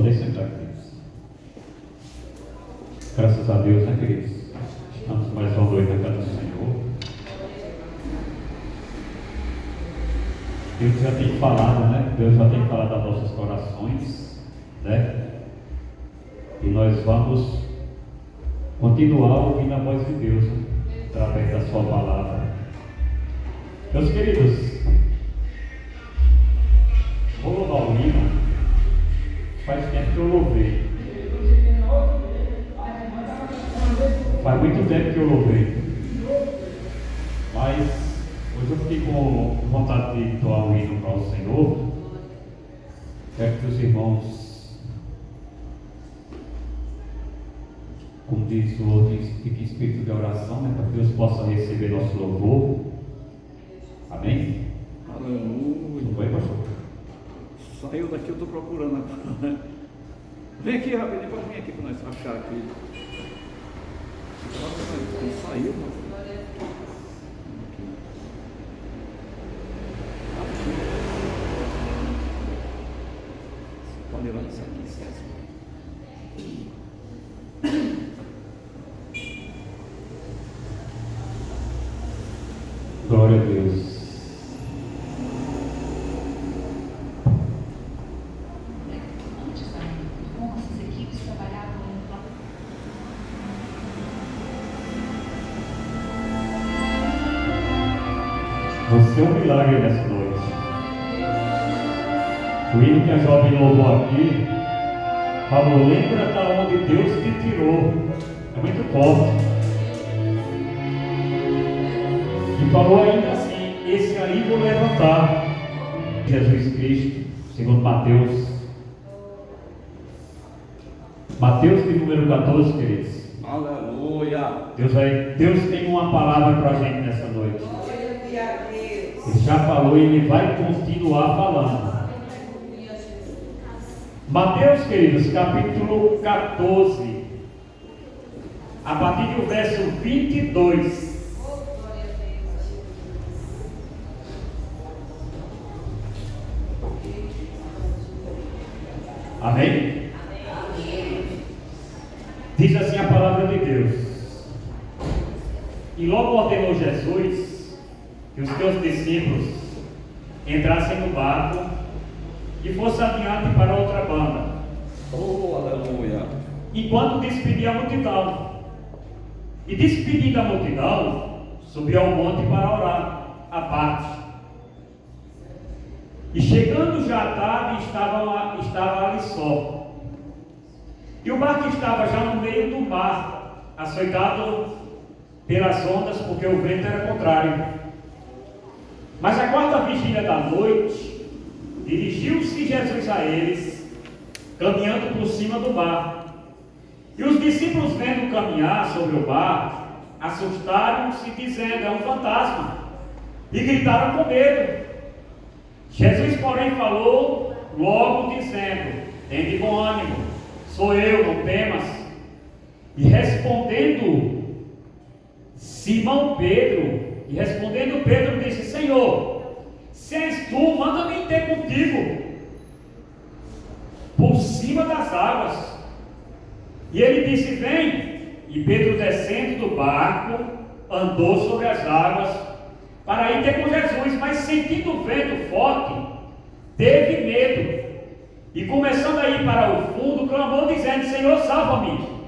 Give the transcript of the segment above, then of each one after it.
Podem sentar, queridos. Graças a Deus, né, queridos? Estamos mais uma noite na casa do Senhor. Deus já tem falado, né? Deus já tem falado aos nossos corações, né? E nós vamos continuar ouvindo a voz de Deus, né? Através da sua palavra. Meus queridos, vou louvar o hino. Faz tempo que eu louvei. Faz muito tempo que eu louvei. Mas hoje eu fiquei com vontade de doar um hino para o Senhor. Quero que os irmãos, como diz o outro, fiquem em espírito de oração, né, para que Deus possa receber nosso louvor. Amém? Aleluia. Não foi, pastor? Saiu daqui, eu estou procurando agora. Vem aqui rapidinho, pode vir aqui para nós achar aqui. Saiu, mano. Aqui. Pode ir lá nisso aqui, esquece. Glória a Deus. Você é um milagre nessa noite. O hino que a jovem louvou aqui falou: lembra da onde Deus te tirou. É muito forte. E falou ainda assim: esse aí vou levantar. Jesus Cristo, segundo Mateus. Mateus de número 14, queridos. Aleluia. Deus tem uma palavra para a gente nessa noite. Ele já falou e ele vai continuar falando. Mateus, queridos, capítulo 14, a partir do verso 22. Amém? Diz assim a palavra de Deus: e logo ordenou Jesus que os teus discípulos entrassem no barco e fossem adiante para outra banda. Oh, aleluia. Enquanto despedia a multidão. E despedida a multidão, subiu ao monte para orar à parte. E chegando já à tarde, estava ali só. E o barco estava já no meio do mar, açoitado pelas ondas, porque o vento era contrário. Mas à quarta vigília da noite, dirigiu-se Jesus a eles, caminhando por cima do mar. E os discípulos, vendo caminhar sobre o mar, assustaram-se, dizendo: é um fantasma, e gritaram com medo. Jesus, porém, falou logo, dizendo: tende bom ânimo, sou eu, não temas. E respondendo Pedro disse: Senhor, se és tu, manda-me ter contigo por cima das águas. E ele disse: vem. E Pedro, descendo do barco, andou sobre as águas para ir ter com Jesus, mas sentindo o vento forte, teve medo, e começando a ir para o fundo, clamou dizendo: Senhor, salva-me.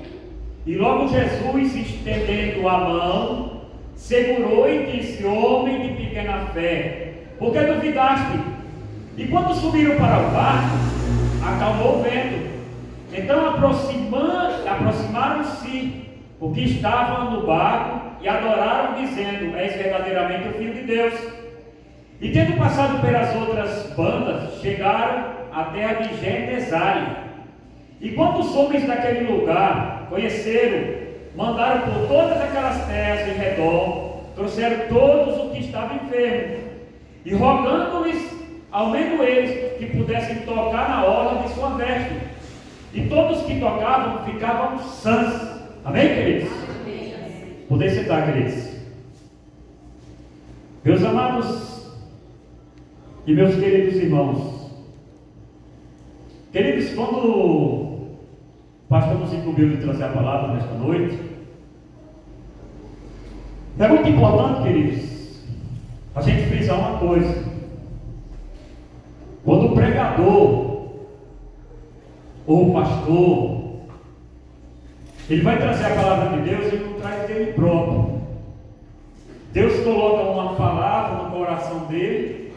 E logo Jesus, estendendo a mão, segurou e disse: homem de pequena fé, por que duvidaste? E quando subiram para o barco, acalmou o vento. Então aproximaram-se o que estavam no barco e adoraram, dizendo: és verdadeiramente o Filho de Deus. E tendo passado pelas outras bandas, chegaram à terra de Genesare. E quando os homens daquele lugar conheceram, mandaram por todas aquelas terras em redor, trouxeram todos os que estavam enfermos, e rogando-lhes, ao menos eles, que pudessem tocar na orla de sua veste. E todos que tocavam ficavam sãs. Amém, queridos? Podem sentar, queridos. Meus amados e meus queridos irmãos, Queridos, quando o pastor nos incumbiu de trazer a palavra nesta noite, é muito importante, queridos, a gente frisar uma coisa. Quando o pregador ou o pastor ele vai trazer a palavra de Deus, ele não traz dele próprio. Deus coloca uma palavra no coração dele,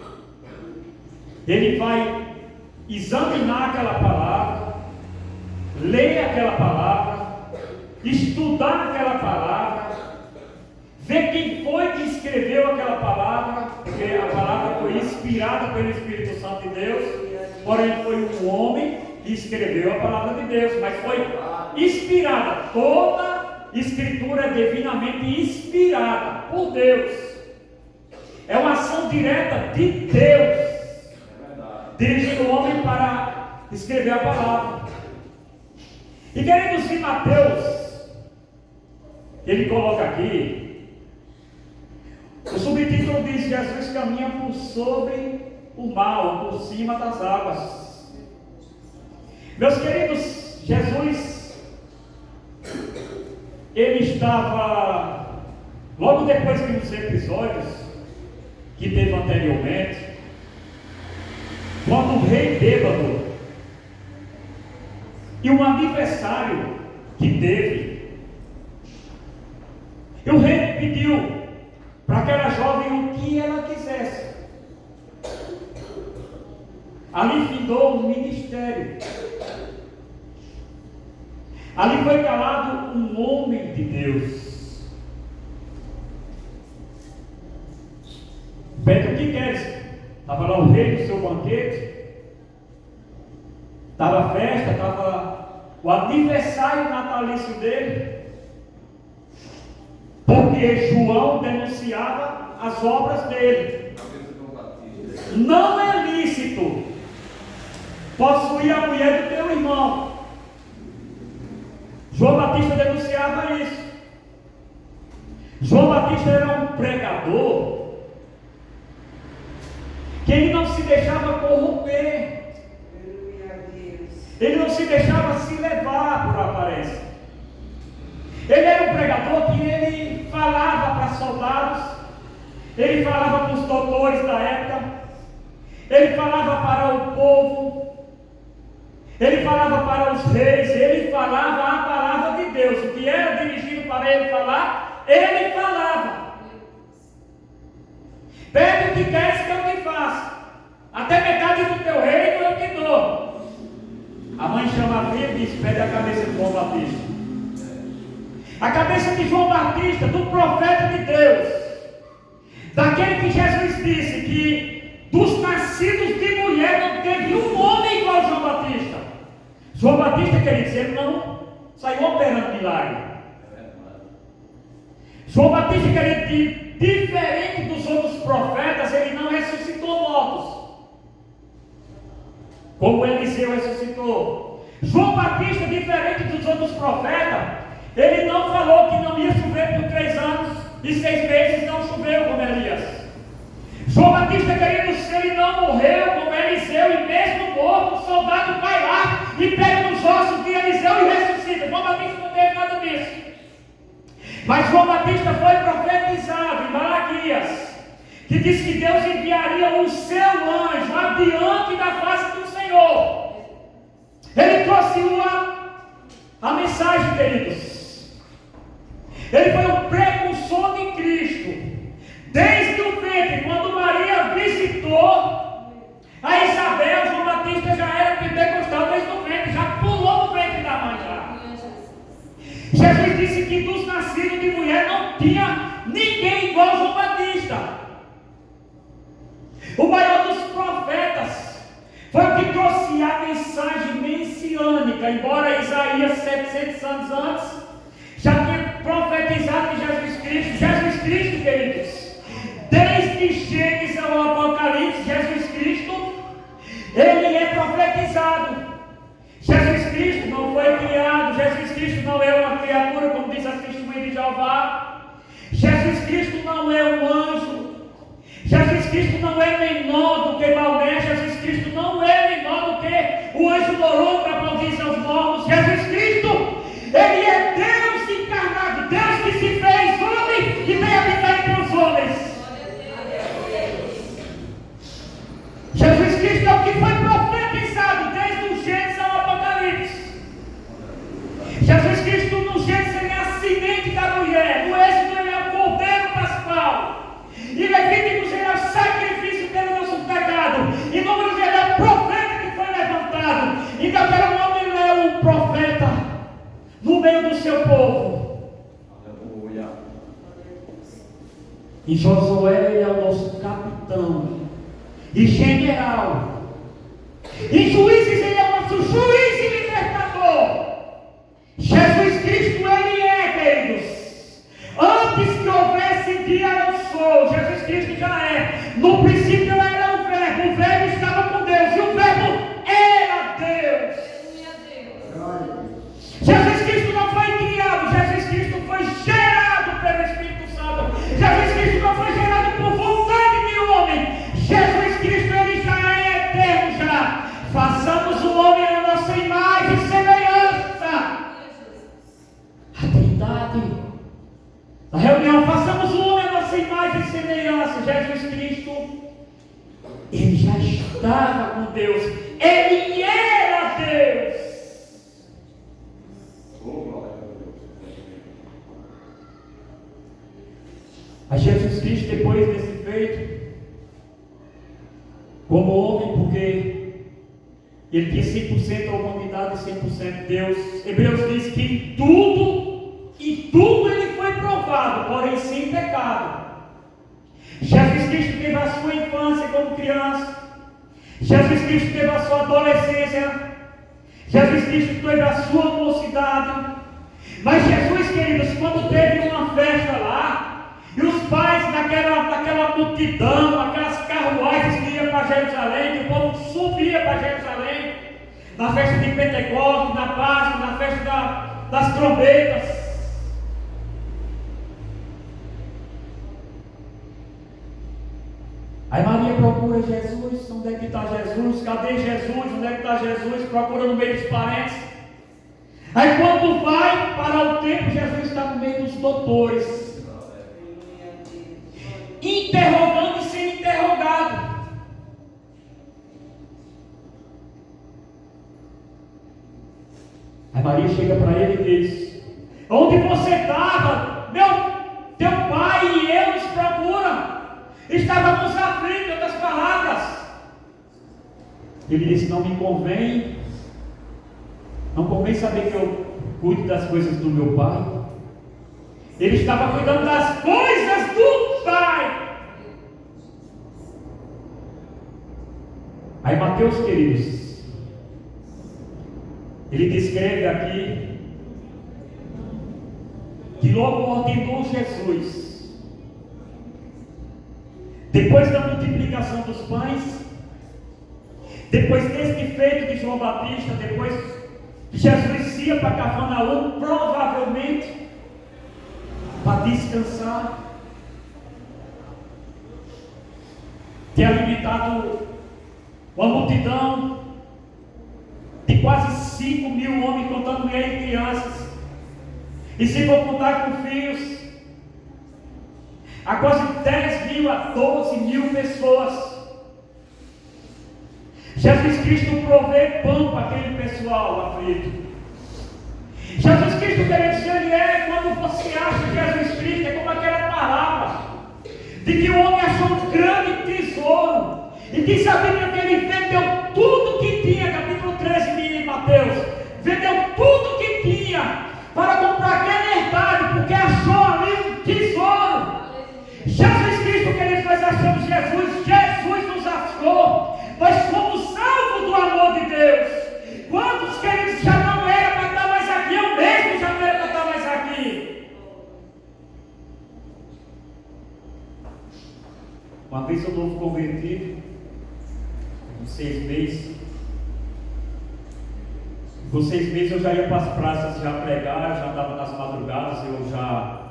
ele vai examinar aquela palavra, ler aquela palavra, estudar aquela palavra, ver quem foi que escreveu aquela palavra, porque a palavra foi inspirada pelo Espírito Santo de Deus, porém foi um homem que escreveu a palavra de Deus, mas foi inspirada. Toda escritura é divinamente inspirada por Deus. É uma ação direta de Deus, dirigindo o homem para escrever a palavra. E queridos, em Mateus, ele coloca aqui, o subtítulo diz: Jesus caminha por sobre o mar, por cima das águas. Meus queridos, Jesus, ele estava, logo depois que nos episódios que teve anteriormente, quando o rei bêbado e um aniversário que teve, e o rei pediu para aquela jovem o que ela quisesse. Ali findou o ministério. Ali foi calado um homem de Deus. Pedro, o que queres? Estava lá o rei no seu banquete, estava a festa, estava o aniversário natalício dele, porque João denunciava as obras dele. Não é lícito possuir a mulher do teu irmão. João Batista denunciava isso. João Batista era um pregador que ele não se deixava corromper, ele não se deixava se levar por aparência. Ele era um pregador que ele falava para soldados, ele falava para os doutores da época, ele falava para o povo, ele falava para os reis, ele falava a palavra de Deus. O que era dirigido para ele falar, ele falava. Pede o que queres que eu te faça, até metade do teu reino eu te dou. A mãe chama a filha e diz: pede a cabeça de João Batista. A cabeça de João Batista, do profeta de Deus, daquele que Jesus disse que dos nascidos de mulher não teve um homem igual a João Batista. João Batista, queridos, ele não saiu operando milagre. João Batista, querido, diferente dos outros profetas, ele não ressuscitou mortos, como Eliseu ressuscitou. João Batista, diferente dos outros profetas, ele não falou que não ia chover por 3 anos e 6 meses, não choveu como Elias. João Batista, queridos, ele não morreu como Eliseu, e mesmo morto, o soldado vai lá e pega nos ossos de Eliseu e ressuscita. João Batista não teve nada disso. Mas João Batista foi profetizado em Malaquias, que diz que Deus enviaria o seu anjo adiante da face do Senhor. Ele trouxe a mensagem, queridos. Ele foi o precursor de Cristo. Desde o ventre, quando Maria visitou a Isabel, João Batista já era pentecostal desde o ventre, já pulou no ventre da mãe já. Jesus disse que dos nascidos de mulher não tinha ninguém igual a João Batista. O maior dos profetas foi o que trouxe a mensagem messiânica, embora Isaías 700 anos antes já tinha profetizado de Jesus Cristo. Jesus Cristo, queridos, desde Gênesis ao Apocalipse, Jesus Cristo, ele é profetizado. Jesus Cristo não foi criado, Jesus Cristo não é uma criatura, como diz as testemunhas de Jeová. Jesus Cristo não é um anjo. Jesus Cristo não é menor do que Maomé. Jesus Cristo não é menor do que o anjo morou para aplaudir seus mortos. Jesus Cristo, Ele é Deus encarnado, Deus que se fez homem e veio habitar entre os homens. Jesus Cristo é o que foi profetizado desde o Gênesis ao Apocalipse. Jesus Cristo no Gênesis ele é a semente da mulher, no Êxodo ele é o cordeiro pascal, e Levíticos ele é o sacrifício pelo nosso pecado, e Números ele é o profeta que foi levantado, e Deuteronômio ele é o profeta no meio do seu povo. Aleluia. E Josué ele é o nosso capitão e general, e Juízes ele é o nosso juiz e libertador. Jesus Cristo ele é, queridos, antes que houvesse dia eu sou. Jesus Cristo já é. No princípio era o verbo estava com Deus e o verbo era Deus. Jesus Cristo não foi criado, Jesus Cristo foi gerado pelo Espírito Santo. Jesus Cristo não foi gerado por vontade de homem. Jesus Cristo ele já é eterno já. Façamos o homem a nossa imagem e semelhança. A Trindade. A reunião, façamos o homem a nossa imagem e semelhança. Jesus Cristo, ele já estava com Deus, ele era Deus. A Jesus Cristo, depois desse feito, como homem, porque ele tinha 100% a humanidade e 100% Deus. Hebreus diz que em tudo ele foi provado, porém sem pecado. Jesus Cristo teve a sua infância como criança. Jesus Cristo teve a sua adolescência. Jesus Cristo teve a sua mocidade. Mas Jesus, queridos, quando teve uma festa lá, e os pais naquela multidão, aquelas carruagens que iam para Jerusalém, que o povo subia para Jerusalém, na festa de Pentecostes, na Páscoa, na festa das trombetas. Aí Maria procura Jesus, onde é que está Jesus? Cadê Jesus? Onde é que está Jesus? Procura no meio dos parentes. Aí quando vai para o templo, Jesus está no meio dos doutores, interrogando e sendo interrogado. Aí Maria chega para ele e diz: onde você estava? Teu pai e eu nos procuram. Estávamos aflitos, em outras palavras. Ele disse: não me convém. Não convém saber que eu cuido das coisas do meu pai. Ele estava cuidando das coisas do pai. Aí Mateus, queridos, ele descreve aqui que logo ordenou Jesus, depois da multiplicação dos pães, depois desse feito de João Batista, depois que Jesus ia para Cafarnaum, provavelmente para descansar, ter alimentado uma multidão de quase 5.000 homens, contando mulheres e crianças, e se for contar com filhos, a quase 10.000 a 12.000 pessoas. Jesus Cristo provê pão para aquele pessoal aflito. Jesus Cristo, queridos, ele é, quando você acha Jesus Cristo, é como aquela palavra de que o homem achou um grande tesouro, e diz a Bíblia que ele vendeu tudo que tinha, capítulo 13 de Mateus, vendeu tudo que tinha para comprar aquela herdade, porque achou ali um tesouro. Jesus Cristo, queridos, nós achamos Jesus nos achou, nós fomos salvos do amor de Deus. Quantos, queridos, já não era para estar mais aqui? Eu mesmo já não era para estar mais aqui. Uma vez eu novo convertido, com 6 meses. Com 6 meses eu já ia para as praças já pregar, já estava nas madrugadas, eu já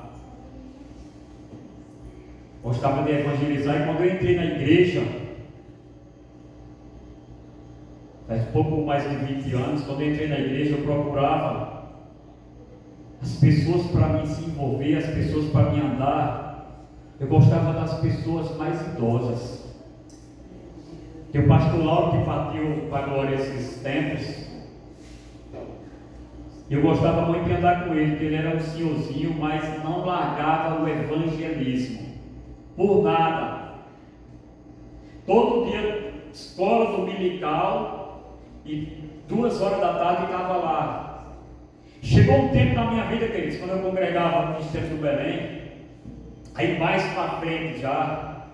gostava de evangelizar. E quando eu entrei na igreja, faz pouco mais de 20 anos, quando eu entrei na igreja, eu procurava as pessoas para me se envolver, as pessoas para me andar. Eu gostava das pessoas mais idosas. Tem o pastor Lauro que partiu para a glória esses tempos. Eu gostava muito de andar com ele, porque ele era um senhorzinho, mas não largava o evangelismo. Por nada. Todo dia, escola dominical, e 2 horas da tarde estava lá. Chegou um tempo na minha vida, queridos, quando eu congregava no Ministério do Belém, aí mais para frente já,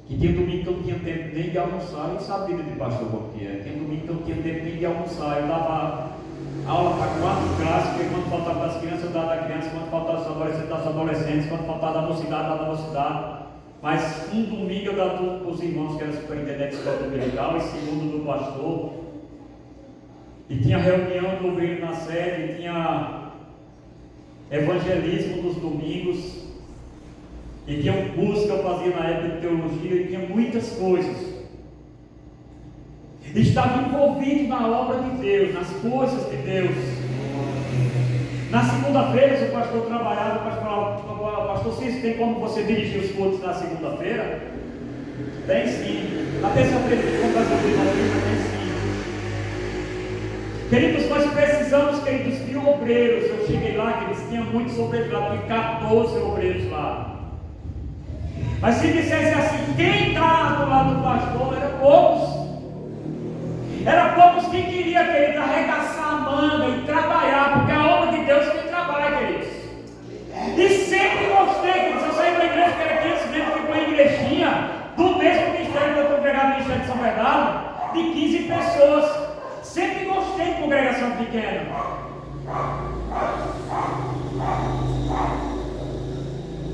que tinha domingo que eu não tinha tempo nem de almoçar, eu sabia de pastor como que é. Tinha domingo que eu não tinha tempo nem de almoçar, eu dava aula para 4 classes, porque quando faltava das crianças, eu dava da criança, quando faltava dos adolescentes, das adolescentes, quando faltava da mocidade, dava da mocidade. Mas um domingo eu dava tudo para os irmãos que eram superintendentes da escola dominical, e segundo do pastor. E tinha reunião do governo na sede, tinha evangelismo nos domingos. E tinha um curso que eu fazia na época de teologia, e tinha muitas coisas. Estava envolvido na obra de Deus, nas coisas de Deus. Na segunda-feira, se o pastor trabalhava, o pastor falava: pastor Cícero, tem como você dirigir os cultos na segunda-feira? Tem sim. Na terça-feira, tem sim. Queridos, nós precisamos, queridos, de obreiros. Eu cheguei lá, queridos, tinha muitos obreiros lá, tinha 14 obreiros lá. Mas se dissesse assim, quem está do lado do pastor, eram poucos. Eram poucos que queriam, queridos, arregaçar a manga e trabalhar, porque a obra de Deus é que trabalha, queridos. E sempre gostei, queridos, eu saí da igreja que era 500 metros, fui para uma igrejinha, do mesmo ministério que eu congregava no Ministério de São Bernardo, de 15 pessoas. Sempre gostei de congregação pequena.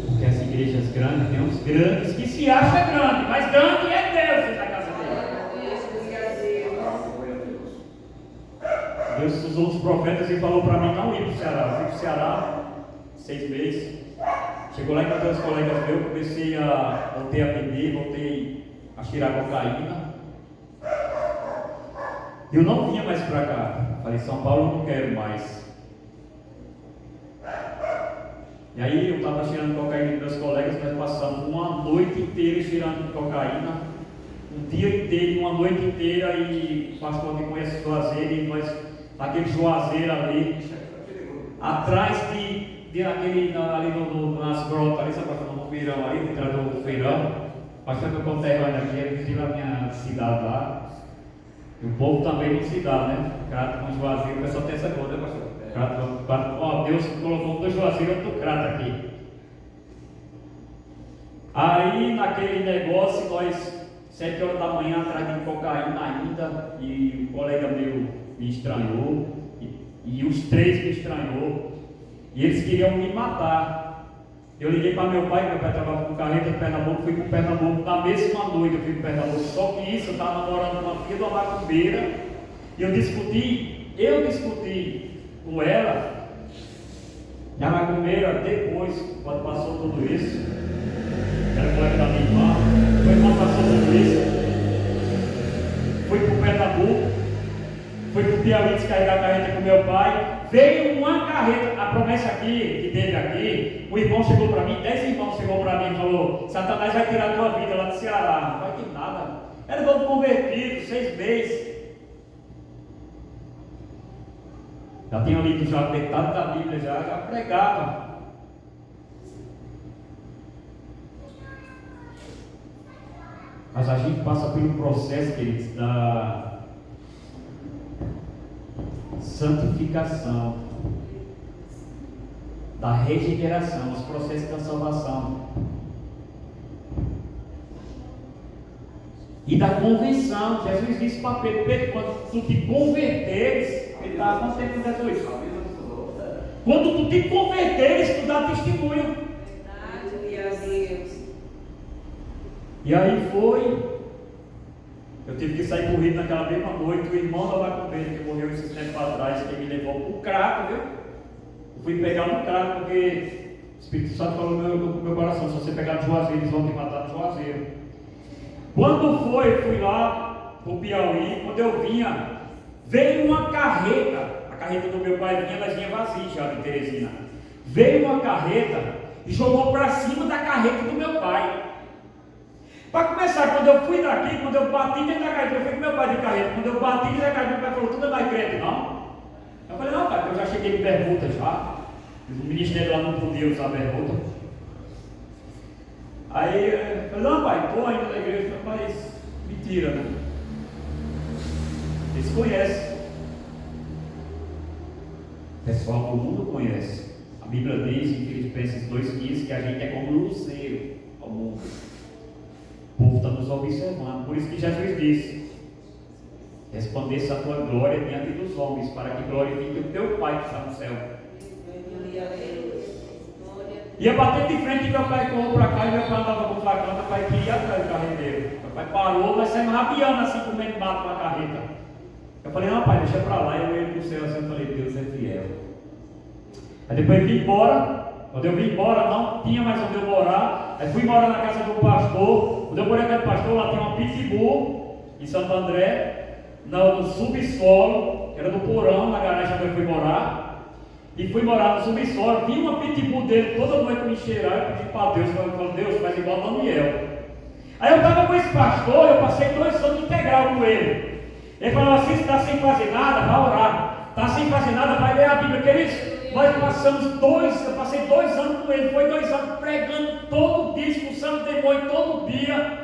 Porque as igrejas grandes, tem uns grandes que se acham grande, mas grande é Deus na casa dele. Deus usou os profetas e falou para mim não ir para o Ceará. Eu fui para o Ceará 6 meses. Chegou lá e encontrei os colegas meus, voltei a beber, voltei a tirar cocaína. Eu não vinha mais para cá. Falei, São Paulo eu não quero mais. E aí eu estava tirando cocaína com meus colegas, nós passamos uma noite inteira tirando cocaína, um dia inteiro, uma noite inteira, e o pastor que conhece Juazeiro, e nós, naquele Juazeiro ali, atrás ali nas grotas ali, sabe, no feirão ali, dentro do feirão, pastor que eu conterrâneo aqui, ele viu a minha cidade lá, e o povo também não se dá, né? Crato com Juazeiro, o pessoal tem essa coisa, né, pastor? Deus colocou 2 Juazeiros e outro crato aqui. Aí naquele negócio, nós 7 horas da manhã atrás de cocaína ainda, e o colega meu me estranhou, e os 3 me estranhou, e eles queriam me matar. Eu liguei para meu pai trabalhava com carreta de Pernambuco, fui para Pernambuco na mesma noite, eu fui para Pernambuco. Só que isso, eu estava namorando uma filha de uma macumbeira, e eu discuti com ela, e a macumbeira, depois, quando passou tudo isso, era colega da minha irmã, depois quando passou tudo isso, fui para o Pernambuco, fui para o Piauí descarregar a carreta com meu pai, veio uma carreta, a promessa aqui, que teve aqui, o irmão chegou para mim, 10 irmãos chegou para mim e falou, Satanás vai tirar a tua vida lá do Ceará. Não vai ter nada, era todo convertido, 6 meses. Já tinha lido já metade da Bíblia, já pregava. Mas a gente passa pelo processo, queridos, da santificação, da regeneração, os processos da salvação e da convenção. Jesus disse para Pedro, quando tu te converteres, ele estava quanto tempo com Jesus? Quando tu te converteres, tu dá testemunho. E aí foi. Eu tive que sair corrido naquela mesma noite. O irmão da macumbeira que morreu esses tempos atrás, que me levou para o crato, viu? Eu fui pegar no crato porque o Espírito Santo falou no meu coração: se você pegar no Juazeiro, eles vão te matar no Juazeiro. Quando foi, eu fui lá, para o Piauí, quando eu vinha, veio uma carreta. A carreta do meu pai vinha, mas vinha vazia já de Teresina. Veio uma carreta e jogou para cima da carreta do meu pai. Para começar, quando eu fui daqui, quando eu bati dentro da carreta, eu fui com meu pai de carreta, quando eu bati dentro da carreta, meu pai falou, tu não é mais crente, não? Eu falei, não, pai, eu já cheguei de bermuda já. O ministério lá não podia usar bermuda. Aí eu falei, não, pai, estou ainda na igreja. Eu falei, mas mentira, né? Eles conhecem. Pessoal, todo mundo conhece. A Bíblia diz em Filipenses 2,15 que a gente é como um luzeiro ao mundo. O povo está nos observando. Por isso que Jesus disse: resplandece a tua glória diante dos homens, para que glorifique o teu Pai que está no céu. Ia bater de frente e meu pai correu para cá e meu pai andava com o facão. Meu pai queria atrás do carreteiro. Meu pai parou, mas saiu rabiando assim, comendo mato na carreta. Eu falei, não, pai, deixa para lá. Eu ia para o céu assim, eu falei, Deus é fiel. Aí depois eu vim embora. Quando eu vim embora, não tinha mais onde eu morar. Aí fui morar na casa do pastor. Quando eu morei na casa do pastor, lá tinha uma pitbull em Santo André, no subsolo, era do porão, na garagem onde eu fui morar. E fui morar no subsolo, vi uma pitbull dele toda noite me cheirar. Eu pedi para Deus, eu falei, Deus, faz igual a Daniel. Aí eu estava com esse pastor, eu passei 2 anos integral com ele. Ele falou assim: se está sem fazer nada, vai orar. Está sem fazer nada, vai ler a Bíblia. Queridos, nós eu passei 2 anos com ele, foi 2 anos pregando todo dia, expulsando demônio todo dia.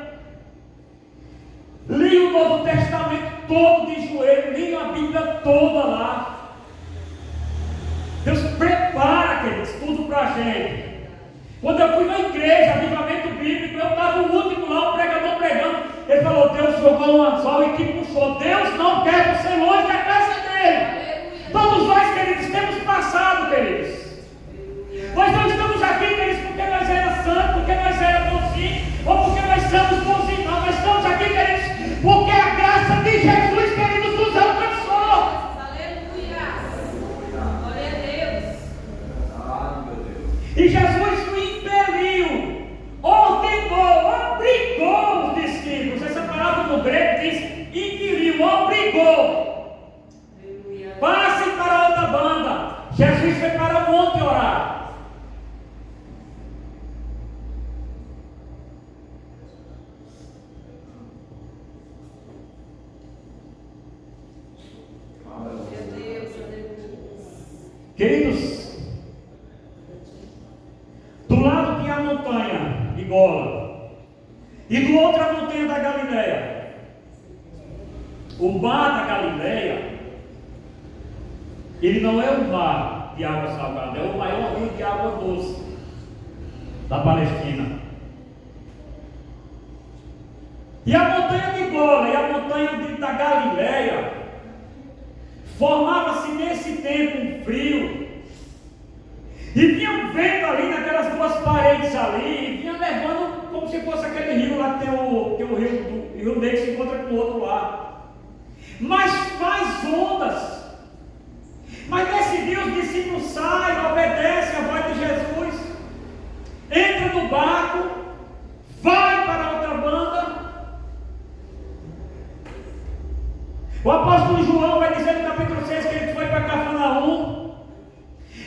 Li o Novo Testamento todo de joelho, li a Bíblia toda lá. Deus prepara, queridos, tudo para a gente. Quando eu fui na igreja, avivamento bíblico, eu estava o último lá, o pregador pregando. Ele falou: Deus jogou um anzol e que puxou. Deus não quer você longe da casa dele. Todos nós, queridos, temos passado, queridos. Nós não estamos aqui, queridos, porque nós éramos santos, porque nós éramos bonzinhos, ou porque nós somos bonzinhos, não. Nós estamos aqui, queridos, porque a graça de Jesus, queridos, nos alcançou. E Jesus o impeliu, ordenou, obrigou os discípulos. Essa palavra no grego diz impeliu, obrigou. Passem para outra banda. Jesus foi para o monte orar. Queridos, do lado tinha a montanha de Gola, e do outro a montanha da Galileia. O mar da Galileia, ele não é um mar de água salgada, é o maior rio de água doce da Palestina. E a montanha de Gola e a montanha da Galileia formava-se nesse tempo um frio. E vinha um vento ali naquelas 2 paredes ali, e vinha levando como se fosse aquele rio lá que tem o rio Negro se encontra com o outro lá. Mas faz ondas. Mas nesse dia os discípulos saem, obedecem a voz de Jesus, entra no barco, vai para outra banda. O apóstolo João vai dizer no capítulo 6 que ele foi para Cafarnaum.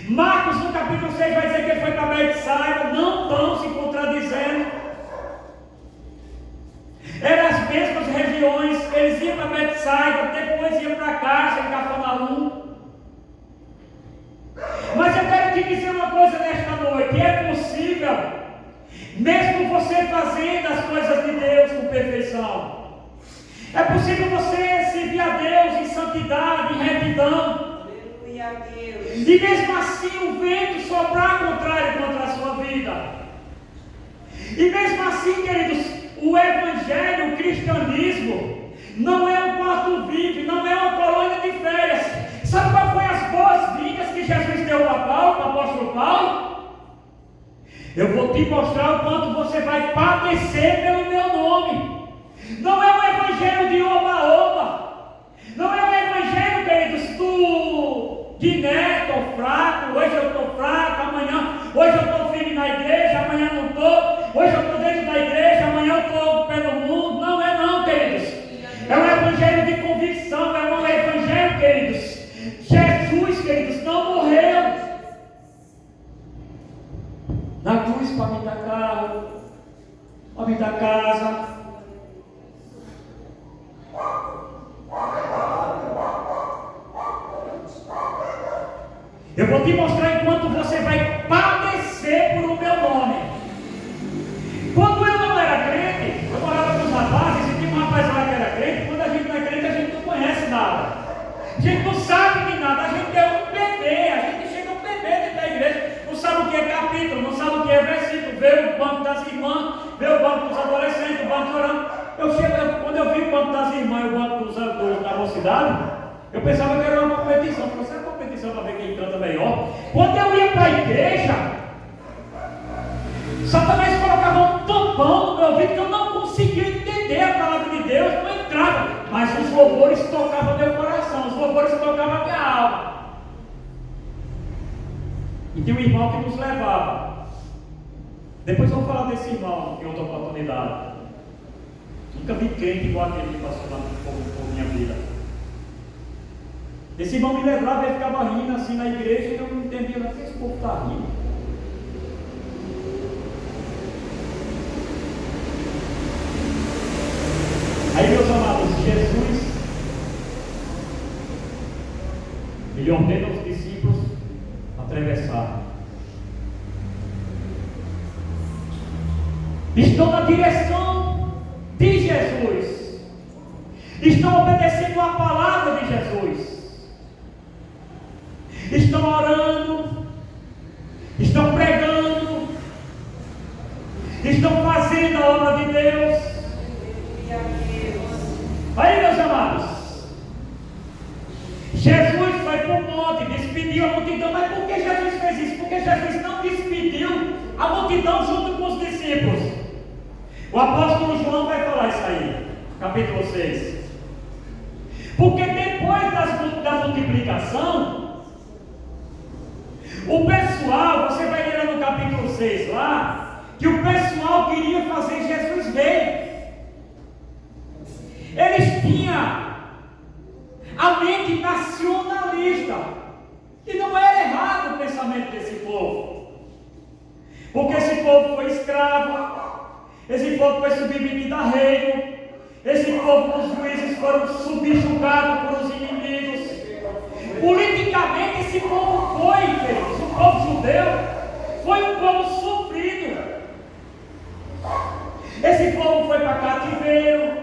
Marcos no capítulo 6 vai dizer que ele foi para Betsaida. Não estão se contradizendo. Eram as mesmas regiões. Eles iam para Betsaida, depois iam para casa em Cafarnaum. Mas eu quero te dizer uma coisa nesta noite: é possível, mesmo você fazendo as coisas de Deus com perfeição, é possível você servir a Deus em santidade, em retidão. E mesmo assim o vento soprar contrário contra a sua vida. E mesmo assim, queridos, o evangelho, o cristianismo, não é um quarto-vinho, não é uma colônia de férias. Sabe qual foi as boas-vindas que Jesus deu para Paulo, para o apóstolo Paulo? Eu vou te mostrar o quanto você vai padecer pelo meu nome. Não é um evangelho de oba-oba. Não é um evangelho, queridos, Guiné, estou fraco, hoje eu estou fraco, amanhã, hoje eu estou firme na igreja, amanhã não estou, hoje eu estou dentro da igreja, amanhã eu estou pé no mundo. Não é não, queridos. É um evangelho evangelho de convicção, é um evangelho, queridos. Jesus, queridos, não morreu na cruz para me dar carro, para me dar casa. Eu vou te mostrar enquanto você vai padecer por o meu nome. Quando eu não era crente, eu morava com os rapazes e tinha um rapaz lá que era crente. Quando a gente não é crente, a gente não conhece nada. A gente não sabe de nada. A gente é um bebê. A gente chega um bebê dentro da igreja. Não sabe o que é capítulo, não sabe o que é versículo. Vê o banco das irmãs, vê o banco dos adolescentes, o banco orando. Quando eu vi o banco das irmãs e o banco da mocidade, eu pensava que era uma competição. Eu falei, competição para ver quem canta melhor. Quando eu ia para a igreja, Satanás colocava um tampão no meu ouvido que eu não conseguia entender a palavra de Deus, não entrava. Mas os louvores tocavam meu coração, os louvores tocavam minha alma. E tinha um irmão que nos levava. Depois eu vou falar desse irmão em outra oportunidade. Nunca vi crente igual aquele que passou lá por minha vida. Esse irmão me levava e ele ficava rindo assim na igreja e eu não entendia o que esse povo está rindo. Aí, meus amados, Jesus, ele ordena aos discípulos atravessar. Estão na direção de Jesus. Estão obedecendo a palavra de Jesus. Estão orando, estão pregando, estão fazendo a obra de Deus. Aí, meus amados, Jesus foi para o monte, despediu a multidão. Mas por que Jesus fez isso? Porque Jesus não despediu a multidão junto com os discípulos. O apóstolo João vai falar isso aí, capítulo 6. Porque depois da multiplicação, o pessoal, você vai ler no capítulo 6 lá, que o pessoal queria fazer Jesus rei. Eles tinham a mente nacionalista. E não era errado o pensamento desse povo. Porque esse povo foi escravo, esse povo foi submetido a reino, esse povo, os juízes foram subjugados por os inimigos. Politicamente esse povo foi, queridos, o povo judeu foi um povo sofrido. Esse povo foi para cativeiro.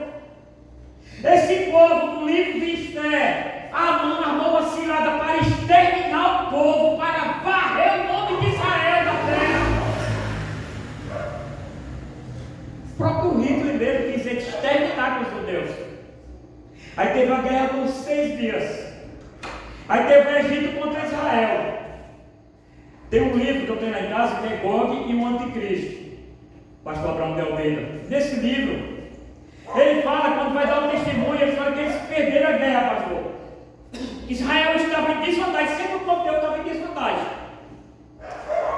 Esse povo, no livro de Esther, Amã armou uma cilada para exterminar o povo, para varrer o nome de Israel da terra. O próprio Hitler mesmo quis exterminar com os judeus. Aí teve a guerra dos 6 dias. Aí teve o Egito contra Israel. Tem um livro que eu tenho lá em casa que é Gog e o Anticristo, pastor Abraão de Almeida. Nesse livro ele fala, quando vai dar um testemunho, ele fala que eles perderam a guerra, pastor. Israel estava em desvantagem, sempre o povo de Deus estava em desvantagem.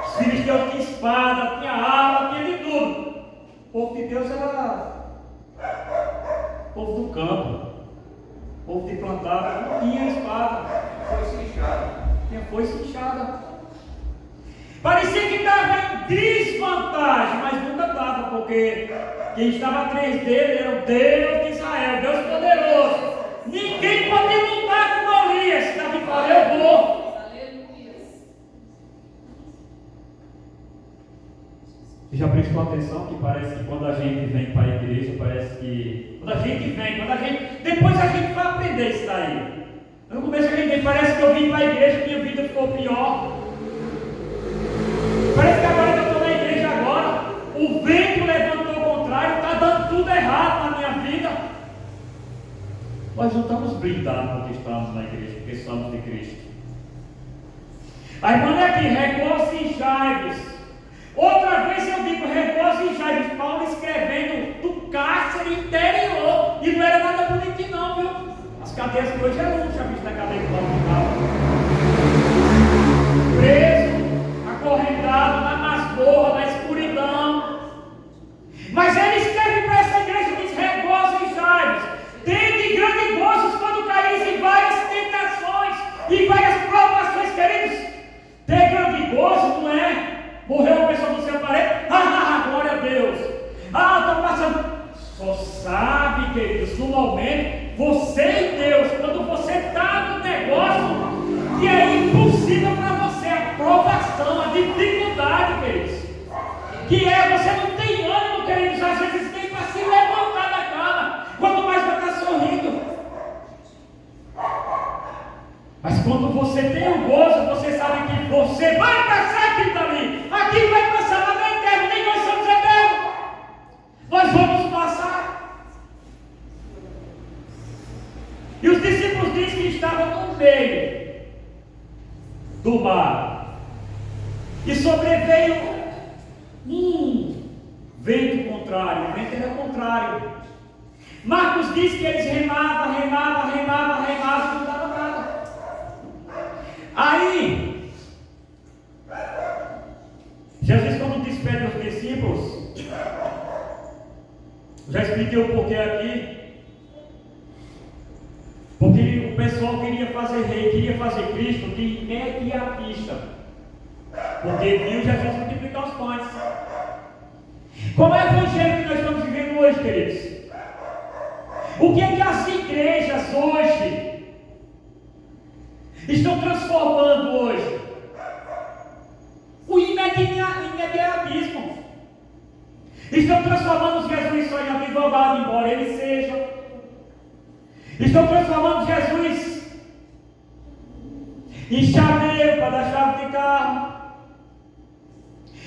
Os filisteus tinham espada, tinha arma, tinha de tudo. O povo de Deus era povo do campo, povo que plantava, não tinha espada, tinha foice inchada. Parecia que estava em desvantagem, mas nunca estava, porque quem estava atrás dele era o Deus de Israel, Deus poderoso. Ninguém pode lutar com Golias. Se Davi fala, eu vou. Você já prestou atenção que parece que quando a gente vem para a igreja, parece que depois a gente vai aprender isso daí. No começo a gente vem, parece que eu vim para a igreja, minha vida ficou pior. Parece que agora que eu estou na igreja agora, o vento levantou ao contrário, está dando tudo errado na minha vida. Nós não estamos blindados porque estamos na igreja, porque somos de Cristo. A irmã é aqui, regozijai-vos. Outra vez eu digo regozijai-vos. Paulo escrevendo do cárcere interior, e não era nada bonitinho não, viu? As cadeias que hoje é luxo, a vista da cadeia que Paulo ficava. Preso, acorrentado na masmorra, na escuridão. Mas ele escreve para essa igreja e diz: regozijai-vos, tende grande queridos, no momento, você e Deus, quando você está no negócio que é impossível para você, a provação, a dificuldade, queridos, que é, você não tem ânimo, queridos, às vezes nem para se levantar da cama, quanto mais vai estar sorrindo. Mas quando você tem o gozo, você sabe que você vai passar aquilo dali, aquilo vai passar, mas não é eterno, nem nós somos eternos, nós vamos passar. E os discípulos dizem que estavam no meio do mar, e sobreveio vento contrário. O vento era contrário. Marcos diz que eles remavam, não dava nada. Aí Jesus, quando despede os discípulos, já expliquei o porquê aqui. Porque o pessoal queria fazer rei, queria fazer Cristo de imediatista, porque viu Jesus multiplicar os pães. Qual é o evangelho que nós estamos vivendo hoje, queridos? O que é que as igrejas hoje estão transformando hoje? O imediatismo. Estão transformando Jesus só em advogado, embora ele seja. Estão transformando Jesus em chaveiro para dar chave de carro,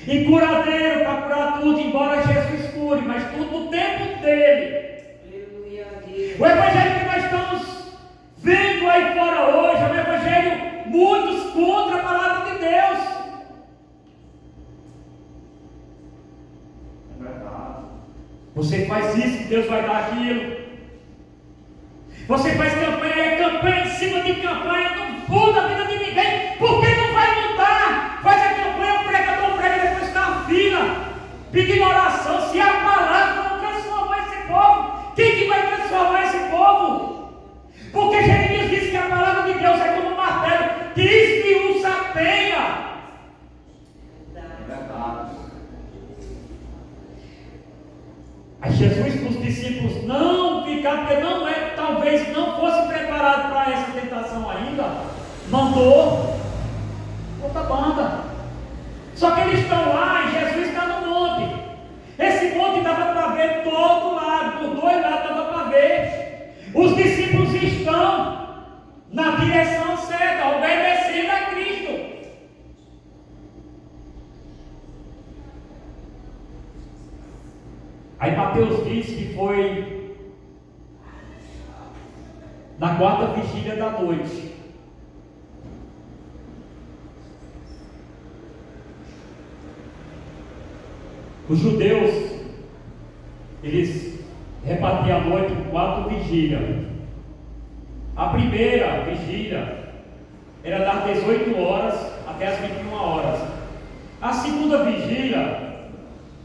em curadeiro para curar tudo, embora Jesus cure, mas tudo no tempo dele. O evangelho que nós estamos vendo aí fora hoje é um evangelho muitos contra a palavra de Deus. É verdade. Você faz isso, que Deus vai dar aquilo. Você faz campanha em cima de campanha, não muda a vida de ninguém, porque não vai mudar. Faz a campanha, o pregador prega, depois está na fila, pedindo oração. Se a palavra não transformar esse povo, quem que vai transformar esse povo? Porque Jeremias diz que a palavra de Deus é como um martelo, que esmiuça a penha. Aí Jesus para os discípulos não ficar, porque talvez não fosse preparado para essa tentação ainda, mandou outra banda. Só que eles estão lá e Jesus está no monte. Esse monte dava para ver todo lado, por dois lados dava para ver. Os discípulos estão na direção certa, obedecendo a Cristo. Aí Mateus diz que foi na quarta vigília da noite. Os judeus, eles repartiam a noite em 4 vigílias. A primeira vigília era das 18 horas até as 21 horas. A segunda vigília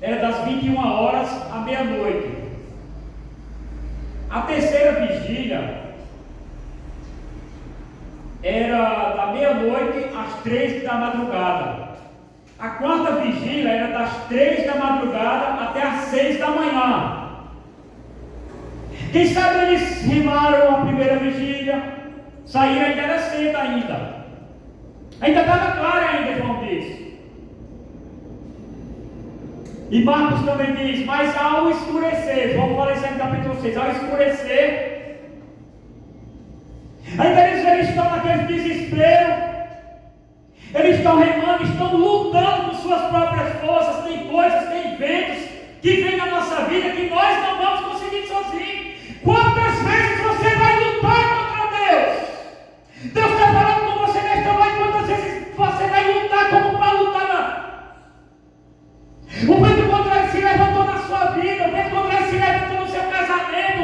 era das 21 horas à meia-noite. A terceira vigília era da meia-noite às 3 da madrugada. A quarta vigília era das 3 da madrugada até às 6 da manhã. Quem sabe eles rimaram a primeira vigília, saíram ainda era cedo ainda. Ainda estava claro ainda, João diz. E Marcos também diz, mas ao escurecer, João fala isso aí no capítulo 6, ao escurecer, ainda eles estão naquele desespero, eles estão remando, estão lutando com suas próprias forças. Tem coisas, tem ventos que vêm na nossa vida que nós não vamos conseguir sozinhos. Quantas vezes você vai lutar contra Deus? Deus está falando com você nesta noite, quantas vezes você vai lutar como Paulo lutava? O vento contrário se levantou na sua vida, o vento contrário se levantou no seu casamento,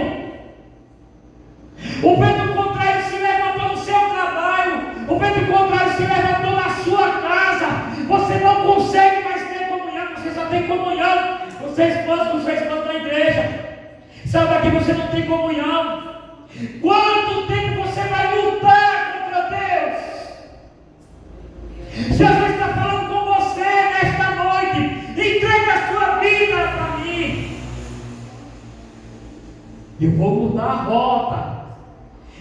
o vento contrário se levantou no seu trabalho, o vento contrário se levantou na sua casa. Você não consegue mais ter comunhão, você só tem comunhão com seu esposo na igreja. Sabe daqui você não tem comunhão. Quanto tempo você vai lutar contra Deus? Jesus está falando com você nesta noite. Entrega a sua vida para mim. Eu vou mudar a rota.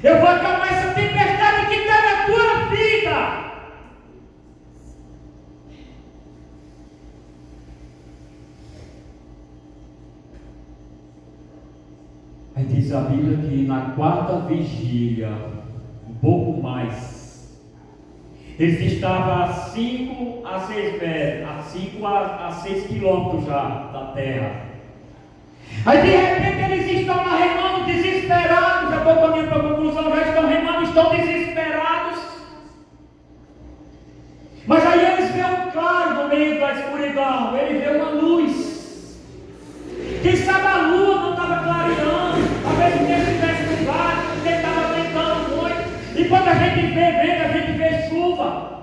Eu vou acalmar essa tempestade que está na tua vida. Aí diz a Bíblia que na quarta vigília, um pouco mais, eles estavam a 5 a 6 metros, a 5 a 6 quilômetros já da terra. Aí de repente eles estão lá remando desesperados, já estou caminhando para a conclusão, já estão remando, estão desesperados. Mas aí eles veem um claro no meio da escuridão, ele vê uma luz. Quem sabe a lua não estava clareando, talvez o tempo estivesse nublado, o tempo estava ventando muito. E quando a gente vê vento, a gente vê chuva.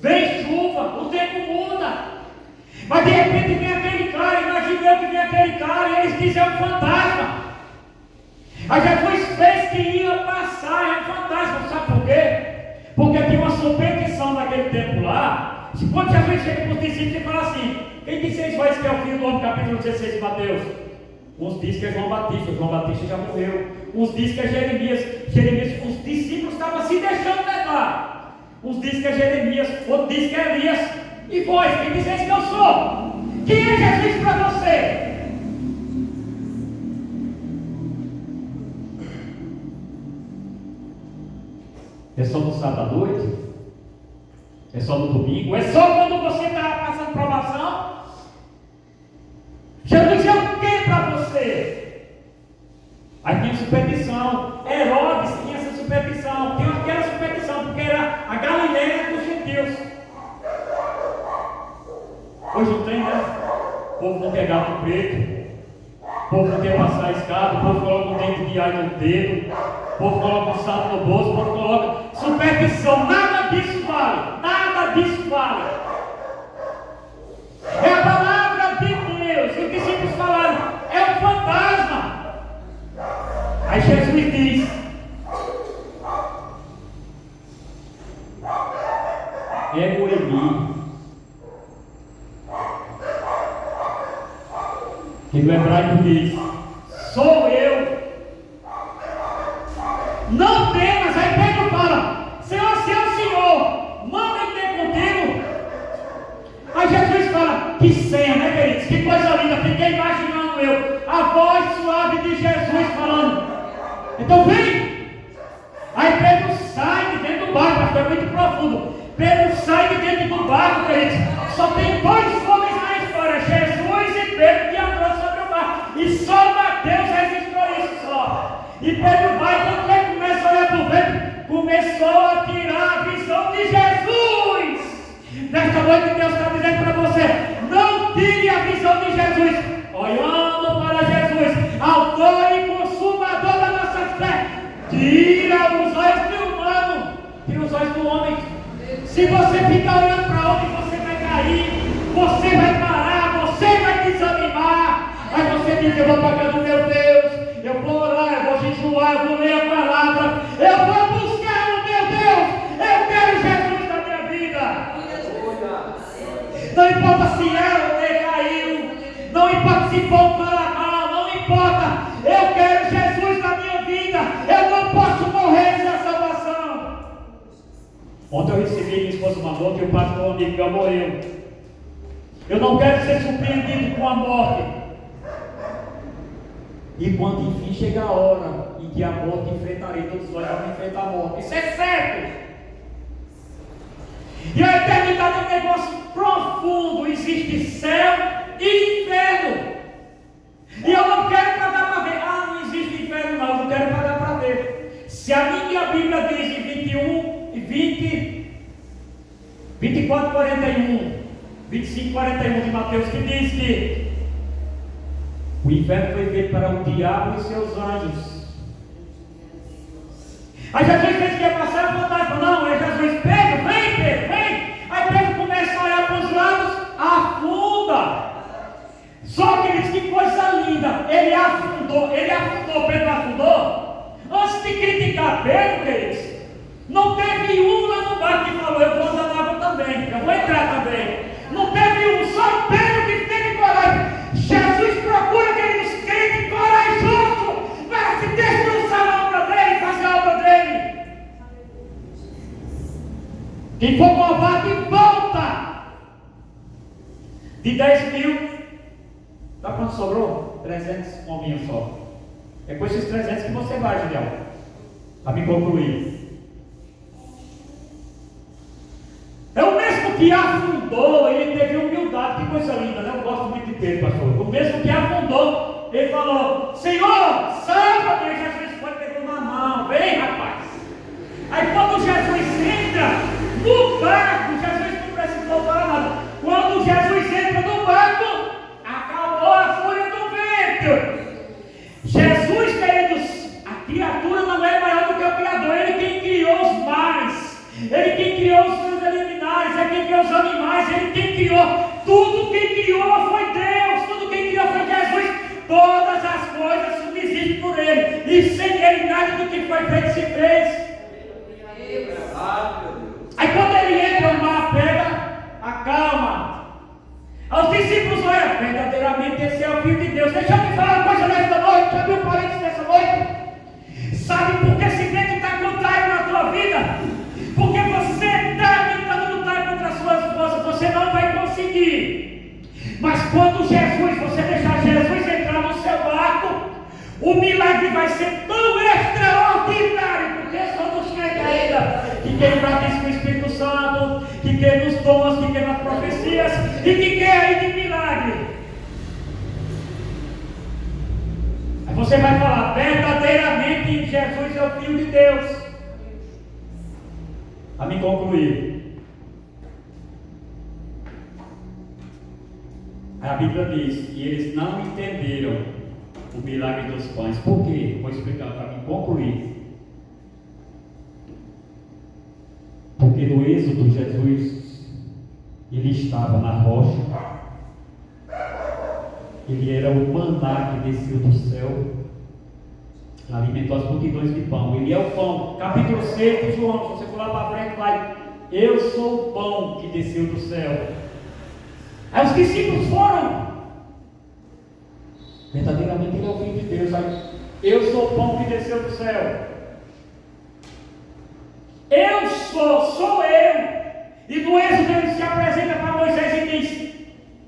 Vem chuva, o tempo muda. Mas de repente vem aquele cara, imagina eu que vem aquele cara, e eles dizem é um fantasma. Aí Jesus fez que ia passar, é um fantasma, sabe por quê? Porque tinha uma superstição naquele tempo lá. Quando Jesus chega para os discípulos e fala assim: quem de vocês vai que é o filho do homem, capítulo 16 de Mateus? Uns dizem que é João Batista já morreu. Uns dizem que é Jeremias, os discípulos estavam se deixando levar. Uns dizem que é Jeremias, outros dizem que é Elias. E vós, quem dizeis que eu sou? Quem é Jesus para você? É só no sábado à noite? É só no domingo? É só quando você está passando provação? Jesus é o que para você? Aí tinha superstição. Herodes tinha essa superstição. Tinha aquela superstição, porque era a Galileia dos gentios. Hoje não tem, né? O povo não quer gato preto. O povo não quer passar a escada. O povo coloca um dente de alho no dedo. O povo coloca um sapo no bolso. O povo coloca superstição. Nada disso vale. Nada disso vale. É a palavra de Deus. E os discípulos falaram: é um fantasma. Aí Jesus diz: é o Eli. Que no hebraico diz: sou eu. Não temas. Aí Pedro fala: Senhor, se é o Senhor, manda ele ter contigo. Aí Jesus fala: que cena, né, queridos? Que coisa linda. Fiquei imaginando eu a voz suave de Jesus falando: então vem. Aí Pedro sai de dentro do barco. Acho que é muito profundo. Pedro sai de dentro do barco, queridos. Só tem dois homens na história: Jesus e Pedro, que andou sobre o mar. E só Mateus registrou isso só. E Pedro vai, quando ele começa a olhar para o vento, começou a tirar a visão de Jesus. Nesta noite Deus está dizendo para você: não tire a visão de Jesus, olhando para Jesus, autor e consumador da nossa fé. Tira os olhos do humano, tira os olhos do homem. Se você ficar olhando para onde, você vai cair, você vai parar, você vai desanimar. Aí você diz: eu vou para a casa do meu Deus, eu vou orar, eu vou jejuar, eu vou ler a palavra, eu vou buscar o meu Deus, eu quero Jesus na minha vida. Não importa se ela ou ele caiu, não importa se for para mal, não importa, eu quero Jesus na minha vida, eu não posso morrer sem a salvação. Ontem eu recebi, minha esposa mandou que o pastor amigo meu morreu. Eu não quero ser surpreendido com a morte. E quando enfim chega a hora em que a morte enfrentarei, todos nós vamos enfrentar a morte. Isso é certo. E a eternidade é um negócio profundo. Existe céu e inferno. E eu não quero pagar para ver. Ah, não existe inferno não, eu não quero pagar para ver. Se a minha Bíblia diz em 21 e 20, 24, 41, 25, 41 de Mateus, que diz que o inferno foi feito para o diabo e seus anjos. Aí Jesus fez que ia passar o fantasma. Não, é Jesus: Pedro, vem. Aí Pedro começa a olhar para os lados, afunda. Só que eles, que coisa linda. Ele afundou, Pedro afundou. Antes de criticar Pedro, queridos, não teve um lá no barco que falou: eu vou andar na água também, eu vou entrar também. Não teve um, só Pedro que teve coragem. Jesus procura aqueles crentes corajosos para Quem for covarde, volta. De 10 mil, sabe quanto sobrou? 300 hominhos só. É com esses 300 que você vai, Julião, para me concluir. É o mesmo que afundou, ele teve humildade, que coisa linda, né? Eu gosto muito de Pedro, pastor. O mesmo que afundou, ele falou: Senhor, salva-me. Jesus foi, pegou na mão, vem, rapaz. Aí quando Jesus entra no barco, Jesus não precisou falar nada. Quando Jesus entra no barco, acabou a fúria do vento. Jesus, queridos, a criatura não é maior do que o Criador. Ele quem criou os mares, ele quem criou os seus liminares, ele quem criou os animais, ele quem criou tudo. Quem criou foi Deus, tudo quem criou foi Jesus. Todas as coisas subsistem por ele, e sem ele nada do que foi feito se fez. Aí quando ele entra, o mar pega, acalma. Aos discípulos: olha, verdadeiramente esse é o Filho de Deus. Deixa eu te falar uma coisa nesta noite. Já viu parentes nessa noite? Sabe por que esse vento está contrário na tua vida? Porque você está tentando lutar contra as suas forças. Você não vai conseguir. Mas quando você deixar Jesus entrar no seu barco, o milagre vai ser tão extraordinário. Porque somos crentes ainda que quer batismo com o Espírito Santo, que quer nos dons, que quer nas profecias e que quer aí de milagre. Aí você vai falar: verdadeiramente Jesus é o Filho de Deus. A me concluir, a Bíblia diz: e eles não entenderam o milagre dos pães. Por quê? Vou explicar para me concluir. Porque no Êxodo, Jesus, ele estava na rocha, ele era o maná que desceu do céu, alimentou as multidões de pão. Ele é o pão. Capítulo 6 de João, se você for lá para frente, vai: eu sou o pão que desceu do céu. Aí os discípulos foram: verdadeiramente ele é o Filho de Deus. Aí: eu sou o pão que desceu do céu. Eu sou eu. E no Êxodo ele se apresenta para Moisés e diz: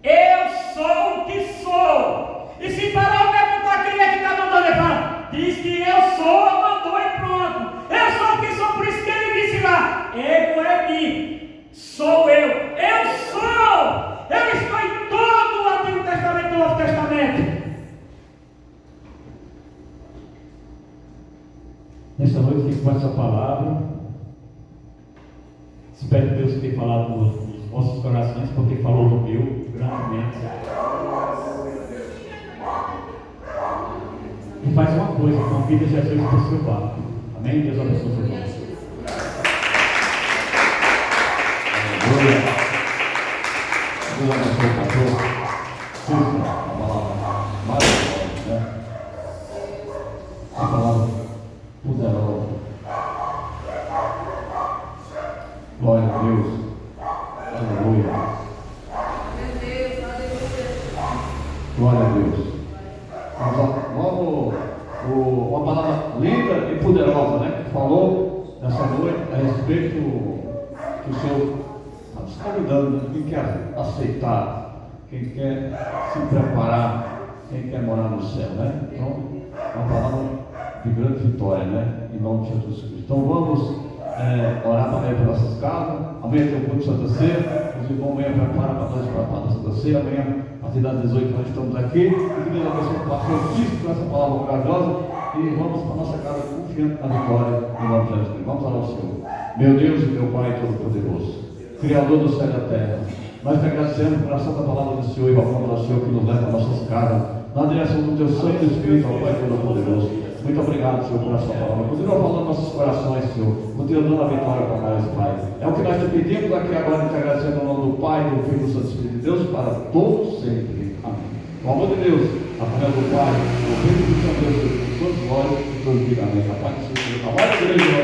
eu sou o que sou. E se Faraó perguntar quem é que está mandando, ele fala: diz que eu sou, mandou e pronto. Eu sou o que sou, por isso que ele disse lá: ego é mim, sou eu. Eu sou. Eu estou em todo o Antigo Testamento e o Novo Testamento. Nesta noite fico com essa palavra. Espero que Deus tenha falado nos vossos corações, porque falou no meu grandemente. E faz uma coisa: convida Jesus para o seu barco. Amém? Deus abençoe os irmãos. Deus abençoe o pastor. Sim, a palavra maravilhosa, né? A palavra poderosa. Glória a Deus. Aleluia. Glória a Deus. Vamos, uma palavra linda e poderosa, né? Que falou nessa noite a respeito que o Senhor está nos convidando, né? Quem quer aceitar, quem quer se preparar, quem quer morar no céu, né? Então, uma palavra de grande vitória, né? Em nome de Jesus Cristo. Então vamos orar para ir para nossas casas. Amanhã tem o culto de Santa Ceia. Os irmãos amanhã preparam para nós para a Santa Ceia. Amanhã, a partir das 18 nós estamos aqui. E que Deus abençoe o pastor Cristo com essa palavra corajosa. E vamos para a nossa casa confiante na vitória em nome de Jesus. Vamos orar ao Senhor. Meu Deus e meu Pai Todo-Poderoso, Criador do céu e da terra, nós te agradecemos por essa palavra do Senhor e a palavra do Senhor que nos leva a nossas casas, na direção do teu Santo Espírito, ó Pai Todo-Poderoso. Muito obrigado, Senhor, por essa palavra. Continua falando nossos corações, Senhor. Continua dando a vitória para nós, Pai. É o que nós te pedimos aqui agora, te agradecendo no nome do Pai, do Filho e do Santo Espírito de Deus, para todos sempre. Amém. Com o amor de Deus, a comunhão do Pai, do Filho e do Santo Deus, todos glórias e todos digam amém. A paz do Senhor, a paz da igreja,